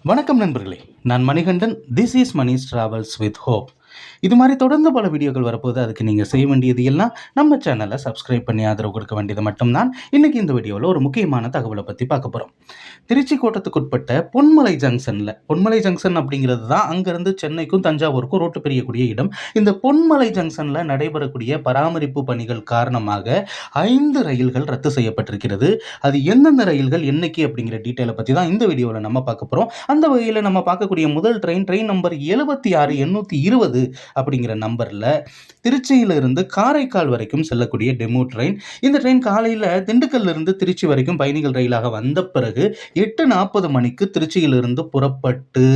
வணக்கம் நண்பர்களே, நான் Manikandan. This is Mani's travels with hope. இது மாதிரி தொடர்ந்து பல வீடியோக்கள் வரப்போது. அதுக்கு நீங்கள் செய்ய வேண்டியது எல்லாம் நம்ம சேனலை சப்ஸ்கிரைப் பண்ணி ஆதரவு கொடுக்க வேண்டியது மட்டும்தான். இன்றைக்கி இந்த வீடியோவில் ஒரு முக்கியமான தகவலை பற்றி பார்க்க போகிறோம். திருச்சி கோட்டத்துக்குட்பட்ட பொன்மலை ஜங்ஷன் அப்படிங்கிறது தான் அங்கேருந்து சென்னைக்கும் தஞ்சாவூருக்கும் ரோட்டு பிரியக்கூடிய இடம். இந்த பொன்மலை ஜங்ஷனில் நடைபெறக்கூடிய பராமரிப்பு பணிகள் காரணமாக 5 ரயில்கள் ரத்து செய்யப்பட்டிருக்கிறது. அது எந்தெந்த ரயில்கள் என்னைக்கு அப்படிங்கிற டீட்டெயிலை பற்றி தான் இந்த வீடியோவில் நம்ம பார்க்க போகிறோம். அந்த வகையில் நம்ம பார்க்கக்கூடிய முதல் ட்ரெயின் நம்பர் 76820 அப்படிங்கிற நம்பரில் திருச்சியிலிருந்து காரைக்கால் வரைக்கும் செல்லக்கூடிய டெமோ ட்ரெயின். இந்த ட்ரெயின் காலையில் திண்டுக்கல்ல இருந்து திருச்சி வரைக்கும் பயணிகள் ரயிலாக வந்த பிறகு 8:40 மணிக்கு திருச்சியிலிருந்து புறப்பட்டு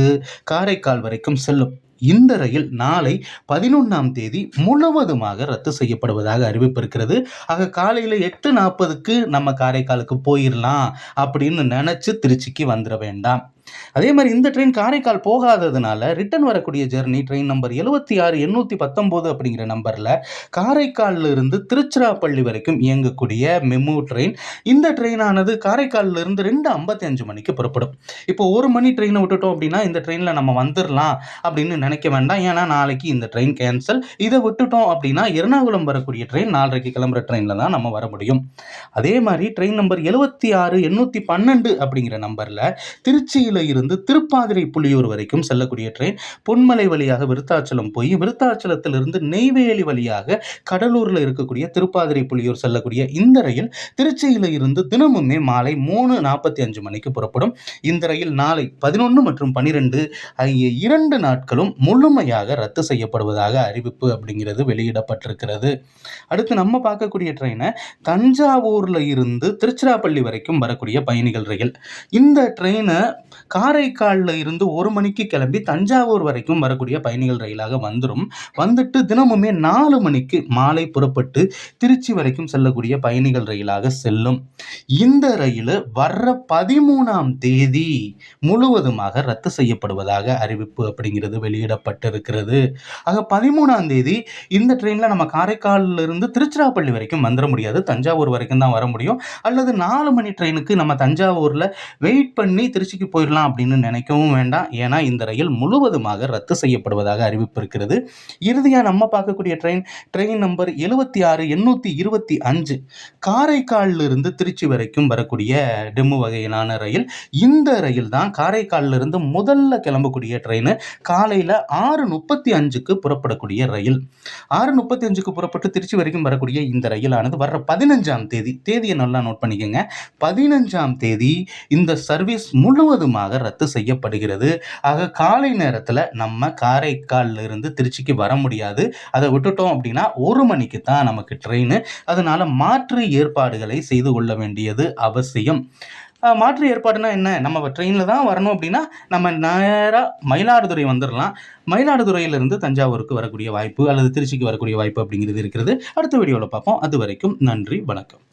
காரைக்கால் வரைக்கும் செல்லும். இந்த ரயில் நாளை 11ஆம் தேதி முழுவதுமாக ரத்து செய்யப்படுவதாக அறிவிப்பு இருக்கிறது. ஆக காலையில் 8:40க்கு நம்ம காரைக்காலுக்கு போயிடலாம் அப்படின்னு நினைச்சு திருச்சிக்கு வந்துட வேண்டாம். அதே மாதிரி இந்த ட்ரெயின் காரைக்கால் போகாததுனால ரிட்டர்ன் வரக்கூடிய ஜெர்னி ட்ரெயின் நம்பர் 76819 அப்படிங்கிற நம்பரில் காரைக்காலில் இருந்து திருச்சிராப்பள்ளி வரைக்கும் இயங்கக்கூடிய மெமு ட்ரெயின். இந்த ட்ரெயினானது காரைக்காலில் இருந்து 2:55 மணிக்கு புறப்படும். இப்போ 1 மணி ட்ரெயினை விட்டுட்டோம் அப்படின்னா இந்த ட்ரெயினில் நம்ம வந்துடலாம் அப்படின்னு நினைக்க வேண்டாம். ஏன்னா நாளைக்கு இந்த ட்ரெயின் கேன்சல். இதை விட்டுட்டோம் அப்படின்னா எர்ணாகுளம் வரக்கூடிய ட்ரெயின் 4:30 கிளம்புற ட்ரெயினில் தான் நம்ம வர முடியும். அதே மாதிரி ட்ரெயின் நம்பர் 76812 அப்படிங்கிற நம்பரில் திருச்சியில் இருந்து திருப்பாதிரை புலியூர் வரைக்கும் செல்லக்கூடிய ட்ரெயின். பொன்மலை வழியாக விருத்தாச்சலம் போய் விருத்தாச்சலத்திலிருந்து நெய்வேலி வழியாக கடலூரில் இருக்கக்கூடிய திருப்பாதிரை புலியூர் செல்லக்கூடிய இந்த ரயில் திருச்சியில் இருந்து தினமுமே மாலை 3:45 மணிக்கு புறப்படும். இந்த ரயில் நாளை 11 மற்றும் 12 ஆகிய 2 நாட்களும் முழுமையாக ரத்து செய்யப்படுவதாக அறிவிப்பு அப்படிங்கிறது வெளியிடப்பட்டிருக்கிறது. அடுத்து நம்ம பார்க்கக்கூடிய ட்ரெயினை தஞ்சாவூர்ல இருந்து திருச்சிராப்பள்ளி வரைக்கும் வரக்கூடிய பயணிகள் ரயில். இந்த ட்ரெயினை காரைக்காலில் இருந்து 1 மணிக்கு கிளம்பி தஞ்சாவூர் வரைக்கும் வரக்கூடிய பயணிகள் ரயிலாக வந்துட்டு தினமுமே 4 மணிக்கு மாலை புறப்பட்டு திருச்சி வரைக்கும் செல்லக்கூடிய பயணிகள் ரயிலாக செல்லும். இந்த ரயில் வர்ற 13ஆம் தேதி முழுவதுமாக ரத்து செய்யப்படுவதாக அறிவிப்பு அப்படிங்கிறது வெளியிடப்பட்டிருக்கிறது. ஆக 13ஆம் தேதி இந்த ட்ரெயினில் நம்ம காரைக்காலில் இருந்து திருச்சிராப்பள்ளி வரைக்கும் வந்துட முடியாது. தஞ்சாவூர் வரைக்கும் தான் வர முடியும். அல்லது 4 மணி ட்ரெயினுக்கு நம்ம தஞ்சாவூரில் வெயிட் பண்ணி திருச்சிக்கு போயிடலாம் அப்படின்னு நினைக்கவும் வேண்டாம். ஏன்னா இந்த ரயில் முழுவதுமாக ரத்து செய்யப்படுவதாக அறிவிப்பு இருக்கிறது. இறுதியாக நம்ம பார்க்கக்கூடிய ட்ரெயின் நம்பர் 76825 காரைக்காலில் இருந்து திருச்சி வரைக்கும் வரக்கூடிய டெமு வகையிலான ரயில். இந்த ரயில் தான் காரைக்காலில் இருந்து முதல்ல கிளம்பக்கூடிய ட்ரெயின். காலையில் 6:35க்கு புறப்படக்கூடிய ரயில். 6:35க்கு புறப்பட்டு திருச்சி வரைக்கும் வரக்கூடிய இந்த ரயிலானது வர்ற 15ஆம் தேதியை நல்லா நோட் பண்ணிக்கோங்க. 15ஆம் தேதி இந்த சர்வீஸ் முழுவதுமாக ரத்து செய்யப்படுகிறது. ஆக காலை நேரத்தில் நம்ம காரைக்காலில் இருந்து திருச்சிக்கு வர முடியாது. அதை விட்டுட்டோம் அப்படின்னா 1 மணிக்கு தான் நமக்கு ட்ரெயின். அதனால மாற்று ஏற்பாடுகளை செய்து கொள்ள வேண்டியது அவசியம். மாற்று ஏற்பாடுனா என்ன? நம்ம ட்ரெயினில் தான் வரணும் அப்படின்னா நம்ம நேராக மயிலாடுதுறை வந்துடலாம். மயிலாடுதுறையிலிருந்து தஞ்சாவூருக்கு வரக்கூடிய வாய்ப்பு அல்லது திருச்சிக்கு வரக்கூடிய வாய்ப்பு அப்படிங்கிறது இருக்கிறது. அடுத்த வீடியோவில் பார்ப்போம். அது வரைக்கும் நன்றி, வணக்கம்.